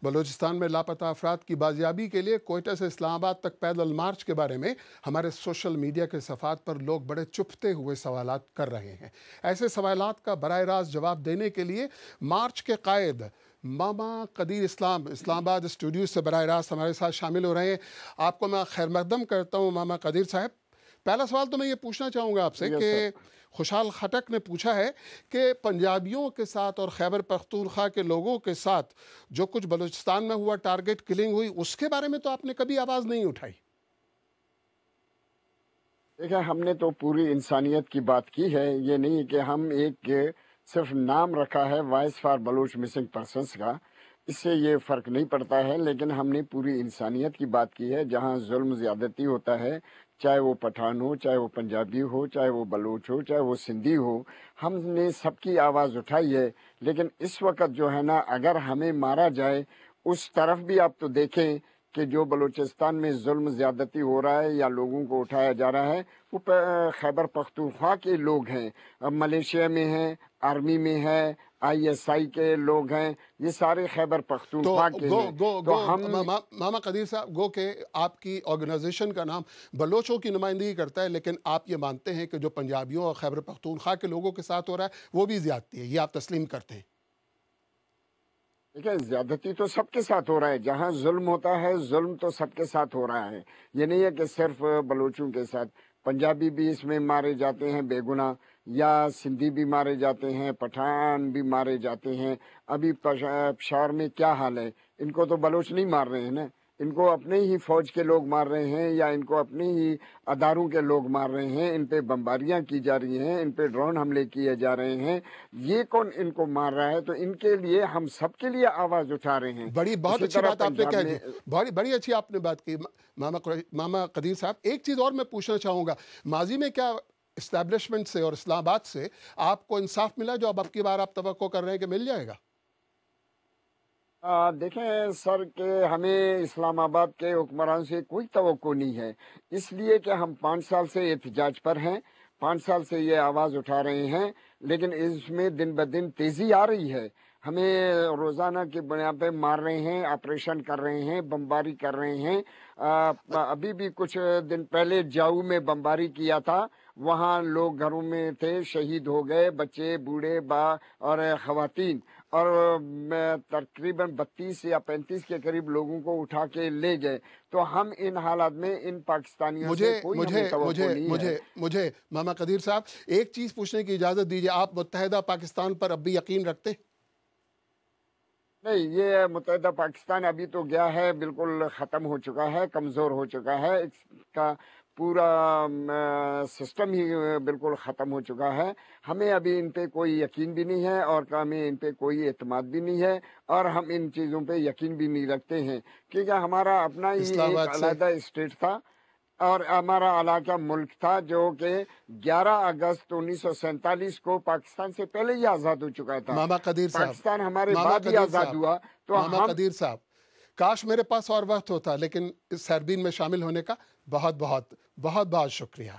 بلوچستان میں لاپتہ افراد کی بازیابی کے لیے کوئٹہ سے اسلام آباد تک پیدل مارچ کے بارے میں ہمارے سوشل میڈیا کے صفحات پر لوگ بڑے چپتے ہوئے سوالات کر رہے ہیں۔ ایسے سوالات کا براہ راست جواب دینے کے لیے مارچ کے قائد ماما قدیر اسلام آباد اسٹوڈیو سے براہ راست ہمارے ساتھ شامل ہو رہے ہیں۔ آپ کو میں خیر مقدم کرتا ہوں ماما قدیر صاحب۔ پہلا سوال تو میں یہ پوچھنا چاہوں گا آپ سے کہ خوشحال خٹک نے پوچھا ہے کہ پنجابیوں کے ساتھ اور خیبر پختونخوا کے لوگوں کے ساتھ جو کچھ بلوچستان میں ہوا، ٹارگٹ کلنگ ہوئی، اس کے بارے میں تو آپ نے کبھی آواز نہیں اٹھائی۔ دیکھیں، ہم نے تو پوری انسانیت کی بات کی ہے۔ یہ نہیں کہ ہم ایک صرف نام رکھا ہے voice for Baloch missing persons کا، اس سے یہ فرق نہیں پڑتا ہے، لیکن ہم نے پوری انسانیت کی بات کی ہے۔ جہاں ظلم زیادتی ہوتا ہے، چاہے وہ پٹھان ہو، چاہے وہ پنجابی ہو، چاہے وہ بلوچ ہو، چاہے وہ سندھی ہو، ہم نے سب کی آواز اٹھائی ہے۔ لیکن اس وقت جو ہے نا، اگر ہمیں مارا جائے، اس طرف بھی آپ تو دیکھیں کہ جو بلوچستان میں ظلم زیادتی ہو رہا ہے یا لوگوں کو اٹھایا جا رہا ہے، وہ خیبر پختونخوا کے لوگ ہیں، ملیشیا میں ہیں، آرمی میں ہے، ISI کے لوگ ہیں، یہ سارے خیبر پختونخوا کے ہیں۔ تو ہم ماما قدیر صاحب، گو کہ آپ کی آرگنائزیشن کا نام بلوچوں کی نمائندگی کرتا ہے، لیکن آپ یہ مانتے ہیں کہ جو پنجابیوں اور خیبر پختونخوا کے لوگوں کے ساتھ ہو رہا ہے وہ بھی زیادتی ہے، یہ آپ تسلیم کرتے ہیں؟ دیکھیں، زیادتی تو سب کے ساتھ ہو رہا ہے۔ جہاں ظلم ہوتا ہے، ظلم تو سب کے ساتھ ہو رہا ہے۔ یہ نہیں ہے کہ صرف بلوچوں کے ساتھ، پنجابی بھی اس میں مارے جاتے ہیں بے گناہ، یا سندھی بھی مارے جاتے ہیں، پٹھان بھی مارے جاتے ہیں۔ ابھی پشاور میں کیا حال ہے؟ ان کو تو بلوچ نہیں مار رہے ہیں نا، ان کو اپنے ہی فوج کے لوگ مار رہے ہیں، یا ان کو اپنے ہی اداروں کے لوگ مار رہے ہیں۔ ان پہ بمباریاں کی جا رہی ہیں، ان پہ ڈرون حملے کیے جا رہے ہیں۔ یہ کون ان کو مار رہا ہے؟ تو ان کے لیے ہم سب کے لیے آواز اٹھا رہے ہیں۔ بہت اچھی بات آپ نے کہہ دی، بڑی اچھی آپ نے بات کی ماما قدیر صاحب۔ ایک چیز اور میں پوچھنا چاہوں گا، ماضی میں کیا اسٹیبلشمنٹ سے اور اسلام آباد سے آپ کو انصاف ملا جو اب کی بار آپ توقع کر رہے ہیں کہ مل جائے گا؟ دیکھیں سر، کہ ہمیں اسلام آباد کے حکمران سے کوئی توقع نہیں ہے، اس لیے کہ ہم 5 سال سے احتجاج پر ہیں، 5 سال سے یہ آواز اٹھا رہے ہیں، لیکن اس میں دن بدن تیزی آ رہی ہے۔ ہمیں روزانہ کی بنیاد پہ مار رہے ہیں، آپریشن کر رہے ہیں، بمباری کر رہے ہیں۔ ابھی بھی کچھ دن پہلے جاؤ میں بمباری کیا تھا، وہاں لوگ گھروں میں تھے، شہید ہو گئے، بچے، بوڑھے، اور خواتین، اور تقریباً 32 یا 35 کے قریب لوگوں کو اٹھا کے لے گئے۔ تو ہم ان حالات میں ان پاکستانیوں سے کوئی ہمیں توقع نہیں ہے۔ مجھے ماما قدیر صاحب ایک چیز پوچھنے کی اجازت دیجیے، آپ متحدہ پاکستان پر اب بھی یقین رکھتے ہیں؟ نہیں، یہ متحدہ پاکستان ابھی تو گیا ہے، بالکل ختم ہو چکا ہے، کمزور ہو چکا ہے، اس کا پورا سسٹم ہی بالکل ختم ہو چکا ہے۔ ہمیں ابھی ان پہ کوئی یقین بھی نہیں ہے، اور ہمیں ان پہ کوئی اعتماد بھی نہیں ہے، اور ہم ان چیزوں پہ یقین بھی نہیں رکھتے ہیں، کیونکہ ہمارا اپنا ہی اسلام ایک آباد سے علیحدہ اسٹیٹ تھا، اور ہمارا علاقہ ملک تھا، جو کہ 11 اگست 1947 کو پاکستان سے پہلے ہی آزاد ہو چکا تھا۔ ماما قدیر صاحب، پاکستان ہمارے ماما بعد ہی قدیر آزاد صاحب، ہوا، تو ماما ہم قدیر صاحب، کاش میرے پاس اور وقت ہوتا، لیکن اس سیربین میں شامل ہونے کا بہت بہت بہت بہت شکریہ۔